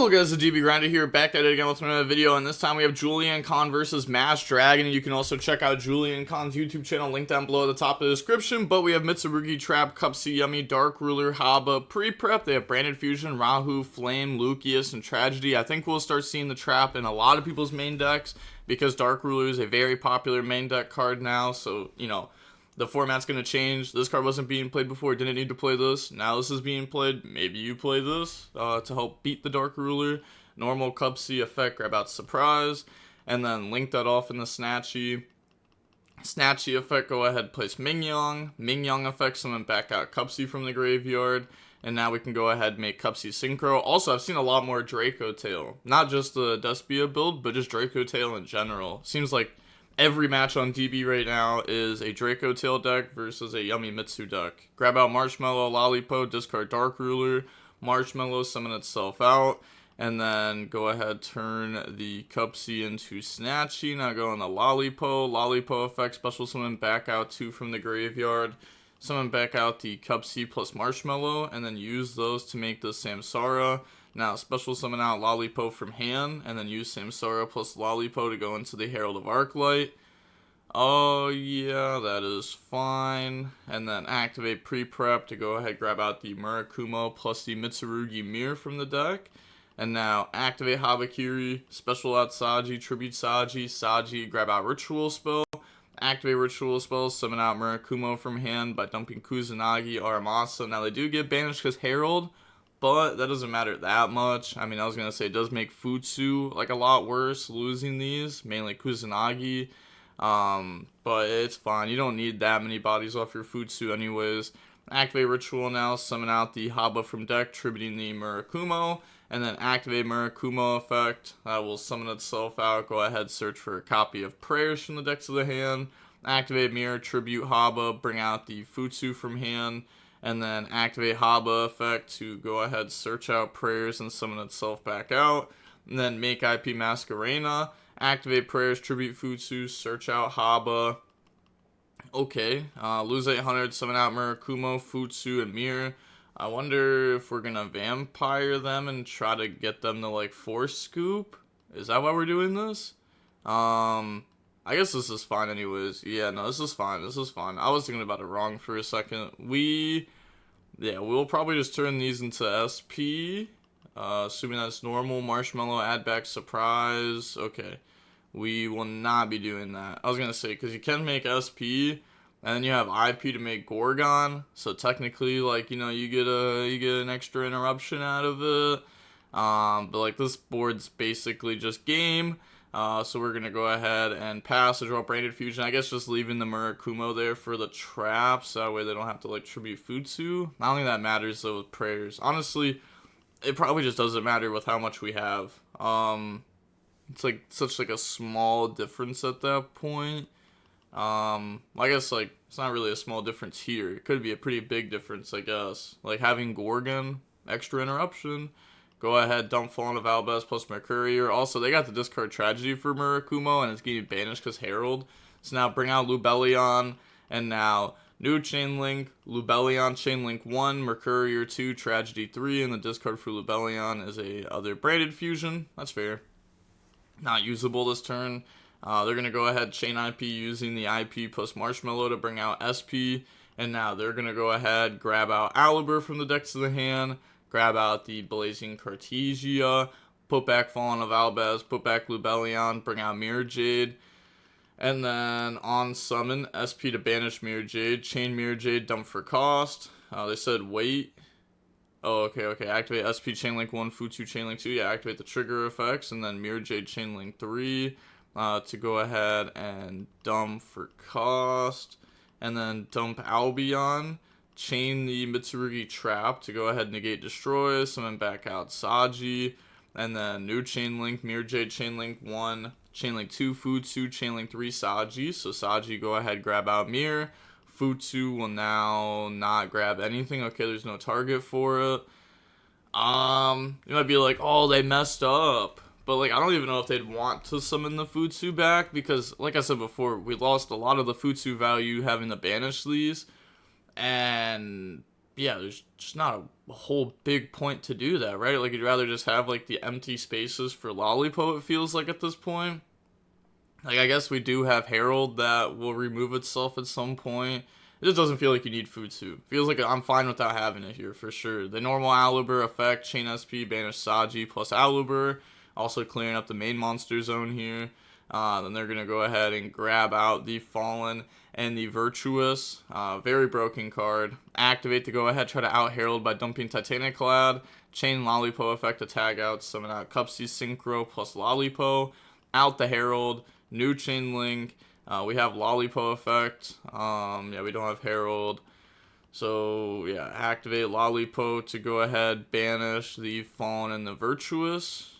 Hello guys, the DB Grinder here, back at it again with another video, and this time we have Julian Khan versus Mass Dragon. You can also check out Julian Khan's YouTube channel, link down below at the top of the description. But we have Mitsurugi, Trap, Cupsy, Yummy, Dark Ruler, Haba, Pre-Prep. They have Branded Fusion, Rahu, Flame, Lucius, and Tragedy. I think we'll start seeing the Trap in a lot of people's main decks, because Dark Ruler is a very popular main deck card now, so, you know, the format's going to change. This card wasn't being played before. Didn't need to play this. Now this is being played. Maybe you play this to help beat the Dark Ruler. Normal Cupsy effect, grab out Surprise. And then link that off in the Snatchy. Snatchy effect, go ahead, place Mingyong. Mingyong effect, summon back out Cupsy from the graveyard. And now we can go ahead and make Cupsy Synchro. Also, I've seen a lot more Dracotail. Not just the Despia build, but just Dracotail in general. Seems like every match on DB right now is a Dracotail deck versus a Yummy Mitsu deck. Grab out Marshmallow, Lollipo, discard Dark Ruler, Marshmallow, summon itself out, and then go ahead, turn the Cupsy into Snatchy. Now go on the Lollipo. Lollipo effect, special summon back out 2 from the graveyard. Summon back out the Cupsy plus Marshmallow, and then use those to make the Samsara. Now, special summon out Lollipo from hand, and then use Samsara plus Lollipo to go into the Herald of Arclight. Oh, yeah, that is fine. And then activate Pre-Prep to go ahead, grab out the Murakumo plus the Mitsurugi Mirror from the deck. And now, activate Habakiri, special out Saji, tribute Saji, Saji, grab out Ritual Spell. Activate Ritual Spell, summon out Murakumo from hand by dumping Kusanagi, Aramasa. Now, they do get banished because Herald, but that doesn't matter that much. I mean, I was going to say it does make Futsu like a lot worse losing these, mainly Kusanagi. But it's fine. You don't need that many bodies off your Futsu anyways. Activate Ritual now, summon out the Haba from deck, tributing the Murakumo. And then activate Murakumo effect. That will summon itself out. Go ahead, search for a copy of Prayers from the decks of the hand. Activate Mirror, tribute Haba, bring out the Futsu from hand. And then activate Haba effect to go ahead, search out Prayers and summon itself back out. And then make IP Masquerena. Activate Prayers, tribute Futsu, search out Haba. Okay, lose 800, summon out Murakumo, Futsu, and Mirror. I wonder if we're going to vampire them and try to get them to, like, force scoop? Is that why we're doing this? I guess this is fine anyways. Yeah, no, this is fine. This is fine. I was thinking about it wrong for a second. We'll probably just turn these into SP. Assuming that's normal. Marshmallow, add back Surprise. Okay. We will not be doing that. I was going to say, because you can make SP, and then you have IP to make Gorgon. So technically, like, you know, you get an extra interruption out of it. But, like, this board's basically just game. So we're going to go ahead and pass to draw Branded Fusion. I guess just leaving the Murakumo there for the traps. So that way they don't have to, like, tribute Futsu. I don't think that matters, though, with Prayers. Honestly, it probably just doesn't matter with how much we have. It's, like, such, like, a small difference at that point. I guess, like, it's not really a small difference here. It could be a pretty big difference, I guess. Like, having Gorgon, extra interruption. Go ahead, dump Fallen of Albaz plus Mercurier. Also, they got the discard Tragedy for Murakumo, and it's getting banished because Herald. So now bring out Lubellion, and now new Chain Link, Lubellion, Chain Link 1, Mercurier 2, Tragedy 3, and the discard for Lubellion is a other Branded Fusion. That's fair. Not usable this turn. They're going to go ahead, chain IP using the IP plus Marshmallow to bring out SP. And now they're going to go ahead, grab out Alibur from the decks of the hand. Grab out the Blazing Cartesia. Put back Fallen of Albaz. Put back Lubellion. Bring out Mirror Jade. And then on summon, SP to banish Mirror Jade. Chain Mirror Jade, dump for cost. They said wait. Oh, okay. Activate SP Chainlink 1, Futsu Chainlink 2. Yeah, activate the trigger effects. And then Mirror Jade Chainlink 3 to go ahead and dump for cost. And then dump Albion. Chain the Mitsurugi Trap to go ahead and negate Destroy. Summon back out Saji. And then new Chainlink, Mirror Jade Chainlink 1. Chainlink 2, Futsu. Chainlink 3, Saji. So Saji, go ahead, grab out Mirror. Futsu will now not grab anything. Okay, there's no target for it. You might be like, oh, they messed up. But, like, I don't even know if they'd want to summon the Futsu back. Because, like I said before, we lost a lot of the Futsu value having to banish these. And, yeah, there's just not a a whole big point to do that, right? Like, you'd rather just have, like, the empty spaces for Lollipo, it feels like, at this point. Like, I guess we do have Herald that will remove itself at some point. It just doesn't feel like you need Futsu. Feels like I'm fine without having it here, for sure. The normal Aluber effect, Chain SP, banish Saji plus Aluber. Also clearing up the main monster zone here. Then they're going to go ahead and grab out the Fallen and the Virtuous. Very broken card. Activate to go ahead, try to out Herald by dumping Titanic Clad. Chain Lollipo effect to tag out, summon out Cupsy Synchro plus Lollipo. Out the Herald. New Chain Link. We have Lollipo effect. Yeah, we don't have Herald. So, yeah, activate Lollipo to go ahead, banish the Fallen and the Virtuous.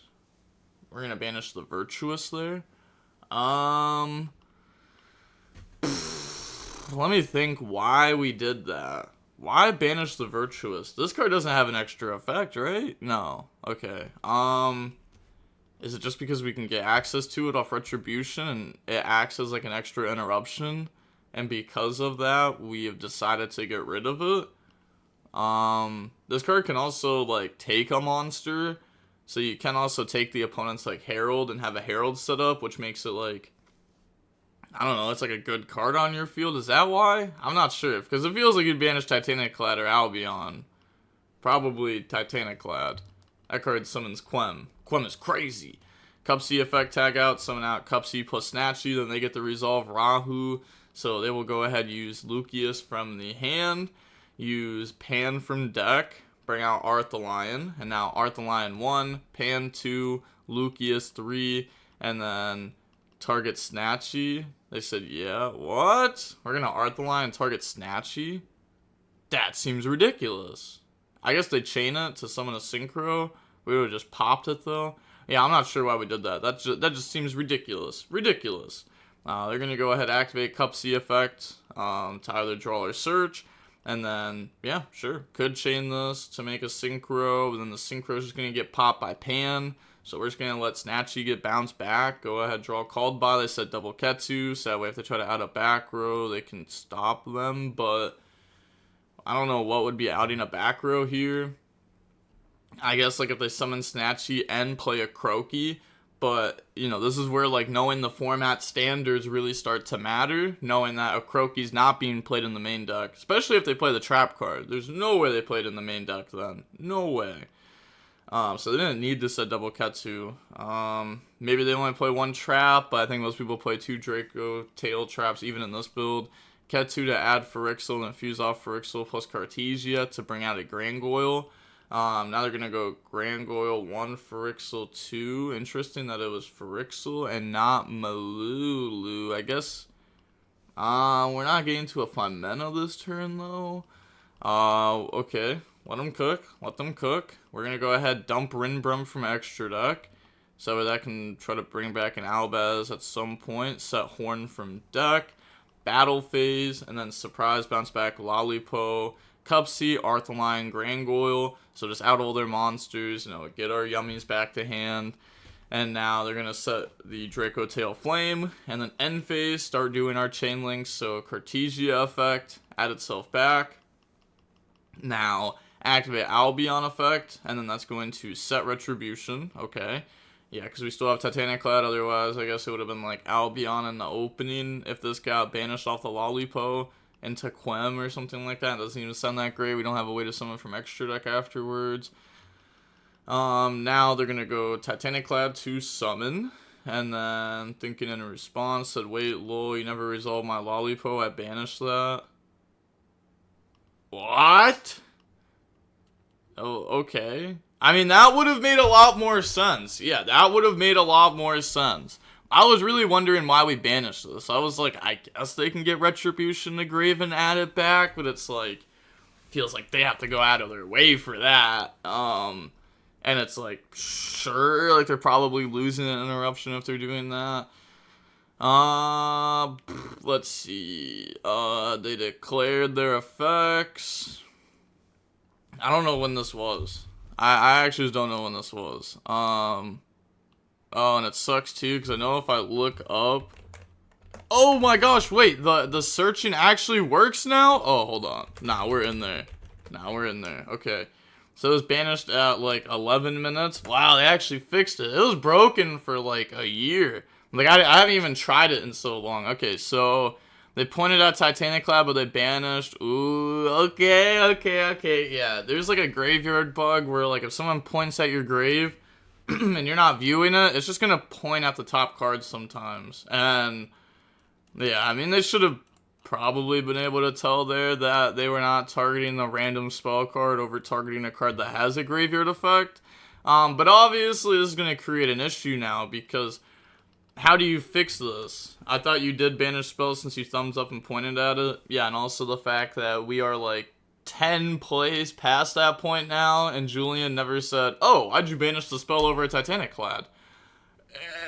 We're going to banish the Virtuous there. Let me think why we did that. Why banish the Virtuous? This card doesn't have an extra effect, right? No. Okay. Is it just because we can get access to it off Retribution and it acts as like an extra interruption? And because of that, we have decided to get rid of it. This card can also like take a monster. So you can also take the opponent's like Herald and have a Herald set up, which makes it like, I don't know, it's like a good card on your field. Is that why? I'm not sure. Because it feels like you'd banish Titanic Clad or Albion. Probably Titanic Clad. That card summons Quem. Quem is crazy. Cupsy effect tag out, summon out Cupsy plus Snatchy. Then they get to resolve Rahu. So they will go ahead use Lucius from the hand. Use Pan from deck. Bring out Arthalion. And now Arthalion 1, Pan 2, Lucius 3, and then target Snatchy. They said, yeah, what? We're going to Arthalion target Snatchy? That seems ridiculous. I guess they chain it to summon a Synchro. We would have just popped it, though. Yeah, I'm not sure why we did that. That just seems ridiculous. Ridiculous. They're going to go ahead and activate Cupsy effect to either draw or search. And then, yeah, sure. Could chain this to make a Synchro. But then the Synchro is just going to get popped by Pan. So we're just going to let Snatchy get bounced back. Go ahead, draw called by. They said double Ketsu. So that way if they try to add a back row, they can stop them. But I don't know what would be outing a back row here. I guess like if they summon Snatchy and play a Croaky. But, you know, this is where, like, knowing the format standards really start to matter. Knowing that a Croaky's not being played in the main deck. Especially if they play the trap card. There's no way they played in the main deck then. No way. So they didn't need to set double Ketsu. Maybe they only play one trap, but I think most people play two Dracotail traps even in this build. Ketsu to add Phyrexial and fuse off Phyrexial plus Cartesia to bring out a Grangoyle. Now they're going to go Grangoyle 1, Phyrexial 2. Interesting that it was Phyrexial and not Malulu. I guess we're not getting to a Flymena this turn, though. Okay. Let them cook. Let them cook. We're going to go ahead dump Rinbrum from extra deck. So that can try to bring back an Albaz at some point. Set Horn from deck. Battle phase. And then surprise bounce back Lollipo. Cupsy, Arthalion, Grangoyle. So just out all their monsters, you know, get our yummies back to hand. And now they're going to set the Dracotail Flame. And then end phase, start doing our chain links. So Cartesia effect, add itself back. Now, activate Albion effect. And then that's going to set Retribution. Okay. Yeah, because we still have Titanic Clad. Otherwise, I guess it would have been like Albion in the opening if this got banished off the Lollipo into Quem or something like that. It doesn't even sound that great. We don't have a way to summon from extra deck afterwards. Now they're going to go Titanic Clad to summon. And then thinking in response said, wait, lol, you never resolved my Lollipo. I banished that. What? Oh, okay. I mean, that would have made a lot more sense. Yeah, that would have made a lot more sense. I was really wondering why we banished this. I was like, I guess they can get Retribution to Grave and add it back, but it's like, feels like they have to go out of their way for that. And it's like, sure, like they're probably losing an interruption if they're doing that. Let's see. They declared their effects. I don't know when this was. I actually don't know when this was. Oh, and it sucks too, because I know if I look up... Oh my gosh, wait, the searching actually works now? Oh, hold on. Nah, we're in there. Okay. So it was banished at like 11 minutes. Wow, they actually fixed it. It was broken for like a year. Like I haven't even tried it in so long. Okay, so they pointed at Titaniclad, but they banished. Ooh, okay. Yeah, there's like a graveyard bug where like if someone points at your grave and you're not viewing it, it's just gonna point at the top cards sometimes. And yeah, I mean they should have probably been able to tell there that they were not targeting the random spell card over targeting a card that has a graveyard effect. But obviously this is gonna create an issue now because how do you fix this? I thought you did banish spells since you thumbs up and pointed at it. Yeah, and also the fact that we are like 10 plays past that point now, and Julian never said, oh, why'd you banish the spell over a Titaniclad?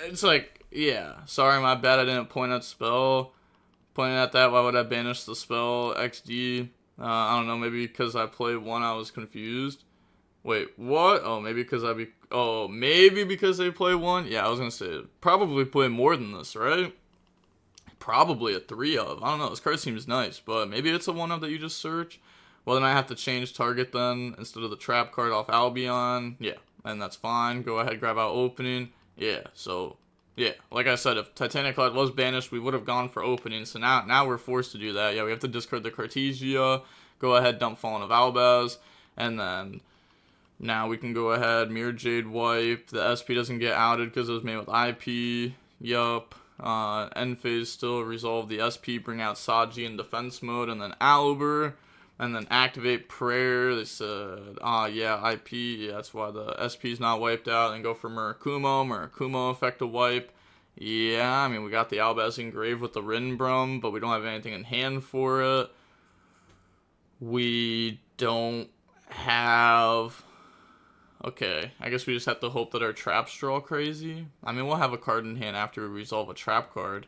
It's like, yeah, sorry, my bad, I didn't point at spell. Pointing at that, why would I banish the spell? XD. I don't know, maybe because I played one, I was confused. Wait, what? Oh, maybe because they play one? Yeah, I was gonna say, probably play more than this, right? Probably a 3 of. I don't know, this card seems nice, but maybe it's a 1 of that you just search. Well, then I have to change target then, instead of the trap card off Albion. Yeah, and that's fine. Go ahead, grab out opening. Yeah, so, yeah, like I said, if Titaniclad was banished, we would have gone for opening, so now we're forced to do that. Yeah, we have to discard the Cartesia, go ahead, dump Fallen of Albaz, and then now we can go ahead, Mirror Jade wipe. The SP doesn't get outed because it was made with IP. Yup. End phase still resolve the SP, bring out Saji in defense mode, and then Aluber. And then activate Prayer. They said, yeah, IP. Yeah, that's why the SP is not wiped out. And go for Murakumo. Murakumo effective wipe. Yeah, I mean, we got the Albaz engraved with the Rinbrum, but we don't have anything in hand for it. We don't have... Okay, I guess we just have to hope that our traps draw crazy. I mean, we'll have a card in hand after we resolve a trap card.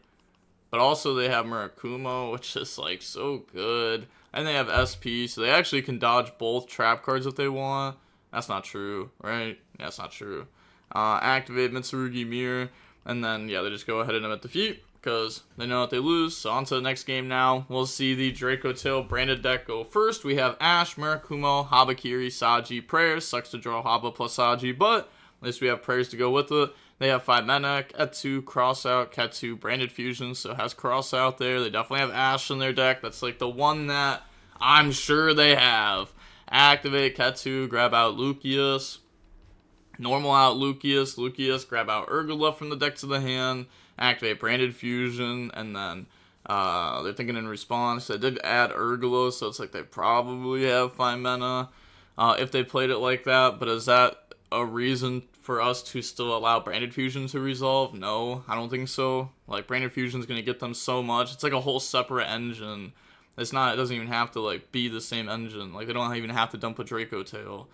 But also they have Murakumo, which is like so good. And they have SP, so they actually can dodge both trap cards if they want. That's not true, right? Yeah, that's not true. Activate Mitsurugi Mirror, and then, yeah, they just go ahead and emit defeat, because they know that they lose. So on to the next game now. We'll see the Dracotail branded deck go first. We have Ash, Murakumo, Habakiri, Saji, Prayers. Sucks to draw Haba plus Saji, but at least we have Prayers to go with it. They have 5 mana, Ketsu, Crossout, Ketsu, Branded Fusion, so it has Crossout there. They definitely have Ash in their deck. That's like the one that I'm sure they have. Activate Ketsu, grab out Lucius. Normal out Lucius. Lucius, grab out Urgula from the deck to the hand. Activate Branded Fusion, and then they're thinking in response. They did add Urgula, so it's like they probably have 5 mana if they played it like that, but is that a reason for us to still allow Branded Fusion to resolve? No, I don't think so. Like, Branded Fusion is going to get them so much. It's like a whole separate engine. It doesn't even have to, like, be the same engine. Like, they don't even have to dump a Dracotail.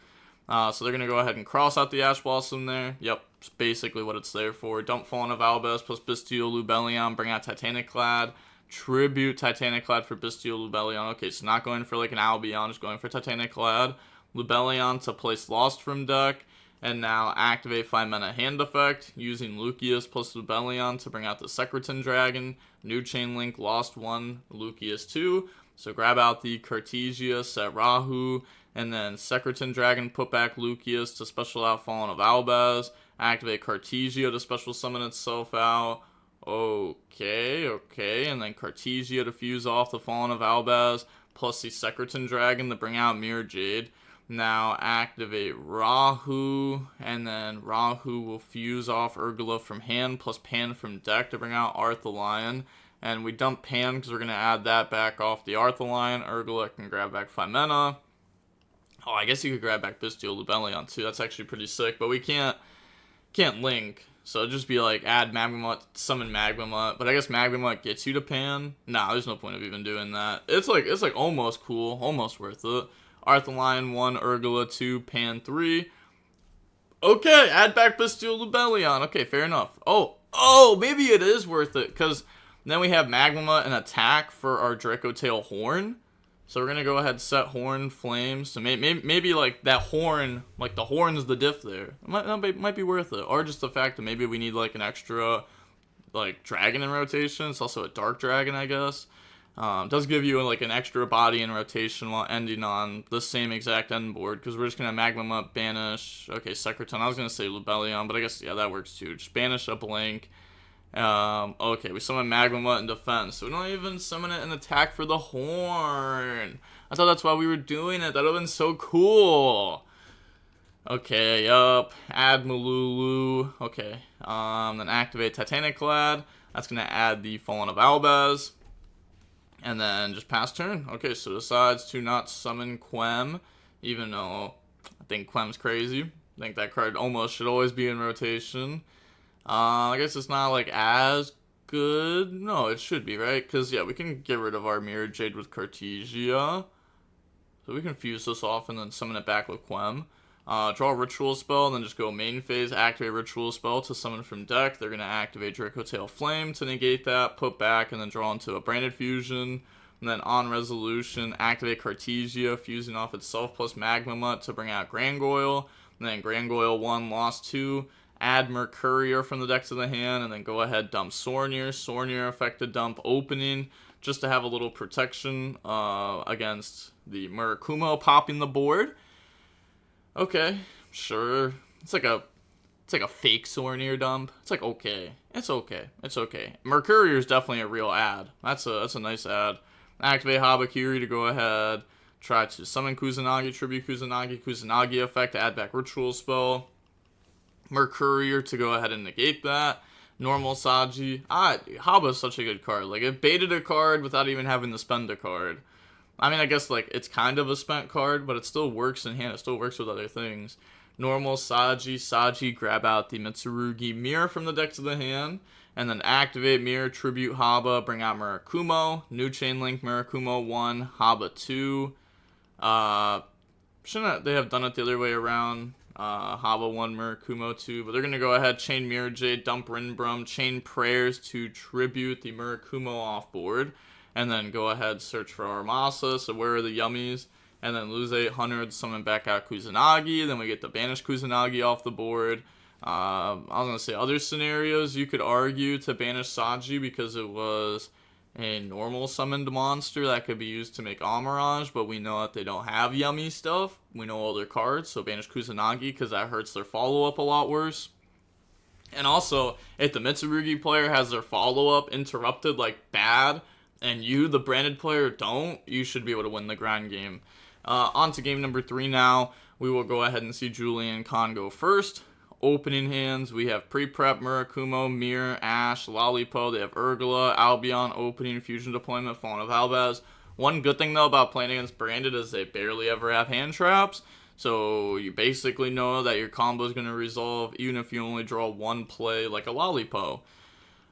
So they're going to go ahead and cross out the Ash Blossom there. Yep, it's basically what it's there for. Dump Fallen of Albaz plus Bestial Lubellion. Bring out Titaniclad. Tribute Titaniclad for Bestial Lubellion. Okay, so not going for, like, an Albion. Just going for Titaniclad. Lubellion to place Lost from deck. And now activate 5 mana hand effect using Lucius plus Lubellion to bring out the Secretin Dragon. New Chain Link, Lost 1, Lucius 2. So grab out the Cartesia, set Rahu, and then Secretin Dragon, put back Lucius to special out Fallen of Albaz. Activate Cartesia to special summon itself out. Okay, and then Cartesia to fuse off the Fallen of Albaz, plus the Secretin Dragon to bring out Mirror Jade. Now activate Rahu, and then Rahu will fuse off Urgula from hand, plus Pan from deck to bring out Arthalion. And we dump Pan because we're going to add that back off the Arthalion. Urgula can grab back 5 mana. Oh, I guess you could grab back Bestial Lubellion too. That's actually pretty sick, but we can't link. So it'd just be like add Magmamut, summon Magmamut. But I guess Magmamut gets you to Pan. Nah, there's no point of even doing that. It's like almost cool, almost worth it. Arthalion 1, Urgula 2, Pan 3. Okay, add back Bestial Lubellion. Okay, fair enough. Oh, maybe it is worth it, because then we have Magmamut and attack for our Dracotail Horn. So we're going to go ahead and set Horn Flames. So maybe like that Horn, like the Horn's the diff there. It might be worth it. Or just the fact that maybe we need like an extra like dragon in rotation. It's also a dark dragon, I guess. Does give you like an extra body in rotation while ending on the same exact end board, because we're just gonna Magnum up, banish. Okay, Secreton. I was gonna say Lubellion, but I guess yeah, that works too. Just banish up Link. Okay, we summon Magmamut in defense, so we don't even summon it in attack for the horn. I thought that's why we were doing it. That would have been so cool. Okay, yup. Add Malulu. Okay. Then activate Titanic Clad. That's gonna add the Fallen of Albaz. And then just pass turn. Okay, so decides to not summon Quem, even though I think Quem's crazy. I think that card almost should always be in rotation. I guess it's not like as good. No, it should be, right? Because yeah, we can get rid of our Mirror Jade with Cartesia. So we can fuse this off and then summon it back with Quem. Draw a Ritual Spell, and then just go main phase, activate Ritual Spell to summon from deck. They're going to activate Dracotail Flame to negate that, put back, and then draw into a Branded Fusion. And then on resolution, activate Cartesia, fusing off itself plus Magmamut to bring out Grangoyle. And then Grangoyle 1, lost 2. Add Mercurier from the deck to the hand, and then go ahead, dump Sornier. Sornier effective dump opening, just to have a little protection against the Murakumo popping the board. Okay, sure. It's like a fake Sornier dump. It's like okay. It's okay. It's okay. Mercurier is definitely a real ad. That's a nice ad. Activate Habakiri to go ahead. Try to summon Kusanagi, tribute Kusanagi, Kusanagi effect to add back Ritual Spell. Mercurier to go ahead and negate that. Normal Saji. Haba is such a good card. Like, it baited a card without even having to spend a card. I mean, I guess, like, it's kind of a spent card, but it still works in hand. It still works with other things. Normal Saji. Saji, grab out the Mitsurugi Mirror from the deck to the hand. And then activate Mirror, tribute Haba, bring out Murakumo. New Chain Link, Murakumo 1, Haba 2. Shouldn't they have done it the other way around? Haba 1, Murakumo 2, but they're going to go ahead, chain Mirror Jade, dump Rinbrum, chain Prayers to tribute the Murakumo off board, and then go ahead, search for Armasa, so where are the yummies, and then lose 800, summon back out Kusanagi, then we get the banish Kusanagi off the board. I was going to say other scenarios, you could argue to banish Saji because it was a normal summoned monster that could be used to make Amarage, but we know that they don't have yummy stuff. We know all their cards, so banish Kusanagi because that hurts their follow-up a lot worse. And also, if the Mitsurugi player has their follow-up interrupted like bad, and you, the branded player, don't, you should be able to win the grind game. On to game number 3 now. We will go ahead and see Julian Khan go first. Opening hands, we have Pre-Prep, Murakumo, Mirror, Ash, Lollipo. They have Urgula, Albion, Opening, Fusion Deployment, Fallen of Albaz. One good thing, though, about playing against Branded is they barely ever have hand traps. So you basically know that your combo is going to resolve even if you only draw one play like a Lollipo.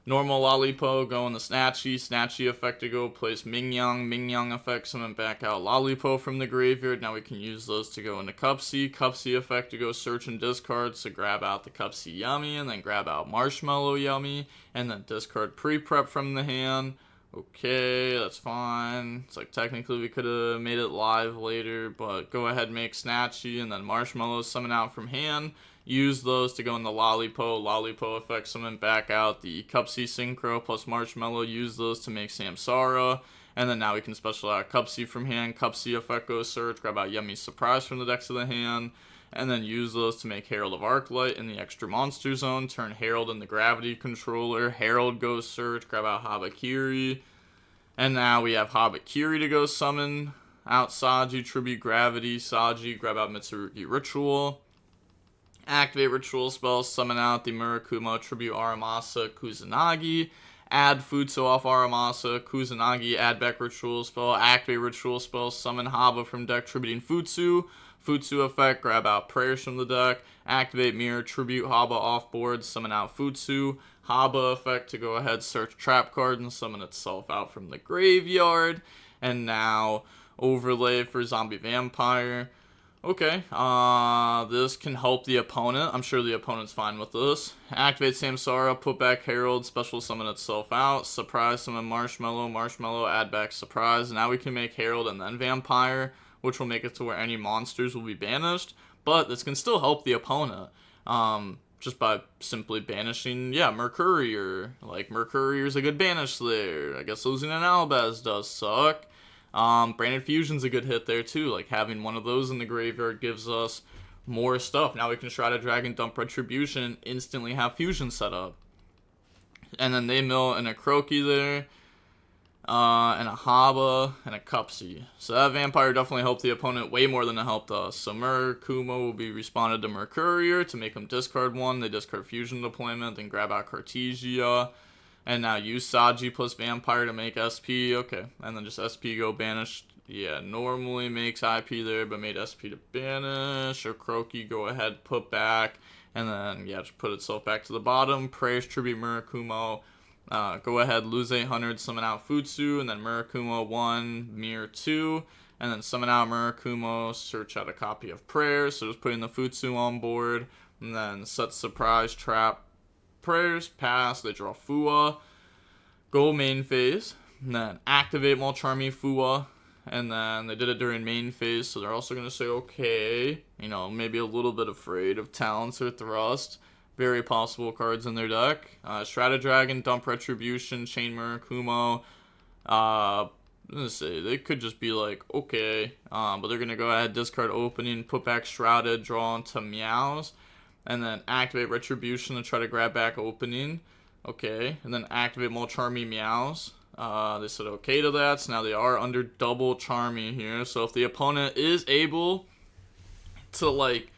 Normal Lollipo, go in the Snatchy. Snatchy effect to go place Mingyang. Mingyang effect, summon back out Lollipo from the graveyard. Now we can use those to go into Cupsy. Cupsy effect to go search and discard. So grab out the Cupsy Yummy, and then grab out Marshmallow Yummy, and then discard Pre-Prep from the hand. Okay, that's fine. It's like technically we could have made it live later, but go ahead and make Snatchy, and then Marshmallow summon out from hand. Use those to go in the Lollipo. Lollipo effect, summon back out the Cupsy Synchro plus Marshmallow. Use those to make Samsara. And then now we can special out Cupsy from hand. Cupsy effect goes search. Grab out Yummy Surprise from the decks of the hand. And then use those to make Herald of Arclight in the extra monster zone. Turn Herald in the Gravity Controller. Herald goes search. Grab out Habakiri. And now we have Habakiri to go summon out Saji. Tribute Gravity. Saji. Grab out Mitsurugi Ritual. Activate Ritual Spells, summon out the Murakumo, tribute Aramasa, Kusanagi. Add Futsu off Aramasa, Kusanagi, add back Ritual Spell. Activate Ritual Spell, summon Haba from deck, tributing Futsu. Futsu effect, grab out Prayers from the deck. Activate Mirror, tribute Haba off board, summon out Futsu. Haba effect to go ahead, search Trap card and summon itself out from the graveyard. And now, overlay for Zombie Vampire. Okay, this can help the opponent. I'm sure the opponent's fine with this. Activate Samsara, put back Herald, special summon itself out. Surprise summon Marshmallow, Marshmallow, add back Surprise. Now we can make Herald and then Vampire, which will make it to where any monsters will be banished. But this can still help the opponent. just by simply banishing, yeah, Mercurier. Like, Mercurier's a good banish there. I guess losing an Albaz does suck. Branded Fusion's a good hit there, too. Like, having one of those in the graveyard gives us more stuff. Now we can Shrouded Dragon, dump Retribution, and instantly have Fusion set up. And then they mill in a Croaky there, and a Haba, and a Cupsy. So that Vampire definitely helped the opponent way more than it helped us. So Murakumo will be responded to Mercurier to make them discard one. They discard Fusion deployment, then grab out Cartesia. And now use Saji plus Vampire to make SP. Okay, and then just SP go banished. Yeah, normally makes IP there, but made SP to banish. Or Croaky go ahead, put back. And then, yeah, just put itself back to the bottom. Prayers Tribute Murakumo. Go ahead, lose 800, summon out Futsu, and then Murakumo 1, Mirror 2, and then summon out Murakumo, search out a copy of Prayers, so just putting the Futsu on board, and then set Surprise, Trap, Prayers, pass, they draw Fua, go main phase, and then activate Molcharmy Fua, and then they did it during main phase, so they're also going to say, okay, you know, maybe a little bit afraid of Talents or Thrust. Very possible cards in their deck. Shrouded Dragon, dump Retribution, Chain Murakumo. Let's see, they could just be like, okay, but they're going to go ahead, discard Opening, put back Shrouded, draw into Meows, and then activate Retribution to try to grab back Opening. Okay, and then activate Molcharmy Meows. They said okay to that, so now they are under double Charmy here. So if the opponent is able to, like,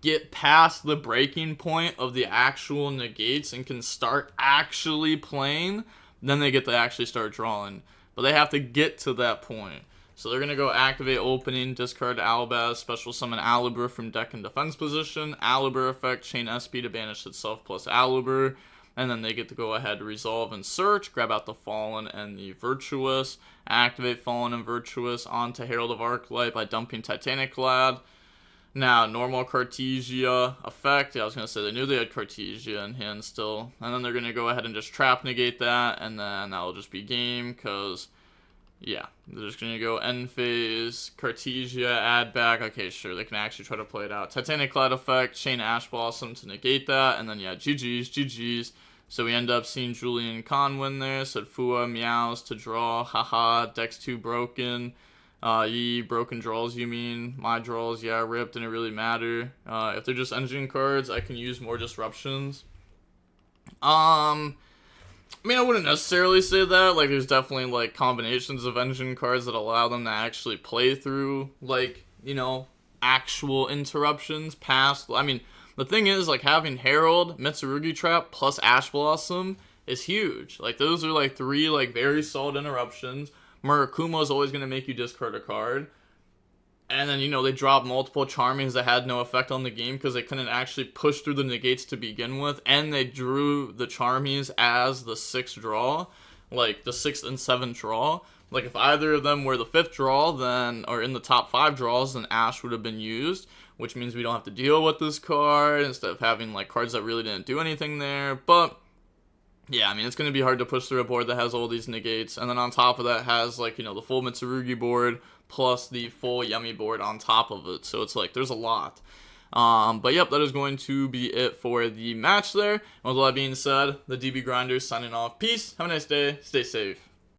get past the breaking point of the actual negates and can start actually playing, then they get to actually start drawing. But they have to get to that point. So they're going to go activate Opening, discard Albaz, special summon Alibur from deck and defense position. Alibur effect, chain SP to banish itself plus Alibur. And then they get to go ahead, resolve and search, grab out the Fallen and the Virtuous. Activate Fallen and Virtuous onto Herald of Arclight by dumping Titanic Lad. Now, normal Cartesia effect. Yeah, I was going to say they knew they had Cartesia in hand still. And then they're going to go ahead and just trap negate that. And then that'll just be game because, yeah, they're just going to go end phase, Cartesia, add back. Okay, sure, they can actually try to play it out. Titanic Cloud effect, Chain Ash Blossom to negate that. And then, yeah, GG's. So we end up seeing Julian Kahn win there. Said Fua, Meows to draw. Haha, Dex 2 broken. Broken draws, you mean? My draws, yeah, ripped, didn't really matter. If they're just engine cards, I can use more disruptions. I mean, I wouldn't necessarily say that. Like, there's definitely, like, combinations of engine cards that allow them to actually play through, like, you know, actual interruptions past. I mean, the thing is, like, having Herald, Mitsurugi Trap, plus Ash Blossom is huge. Like, those are, like, 3, like, very solid interruptions. Murakumo is always going to make you discard a card. And then, you know, they dropped multiple Charmings that had no effect on the game because they couldn't actually push through the negates to begin with. And they drew the Charmings as the 6th draw. Like, the 6th and 7th draw. Like, if either of them were the 5th draw, then, or in the top 5 draws, then Ash would have been used. Which means we don't have to deal with this card instead of having, like, cards that really didn't do anything there. But yeah, I mean, it's going to be hard to push through a board that has all these negates. And then on top of that has, like, you know, the full Mitsurugi board plus the full Yummy board on top of it. So it's like, there's a lot. But yep, that is going to be it for the match there. And with all that being said, the DB Grinders signing off. Peace. Have a nice day. Stay safe.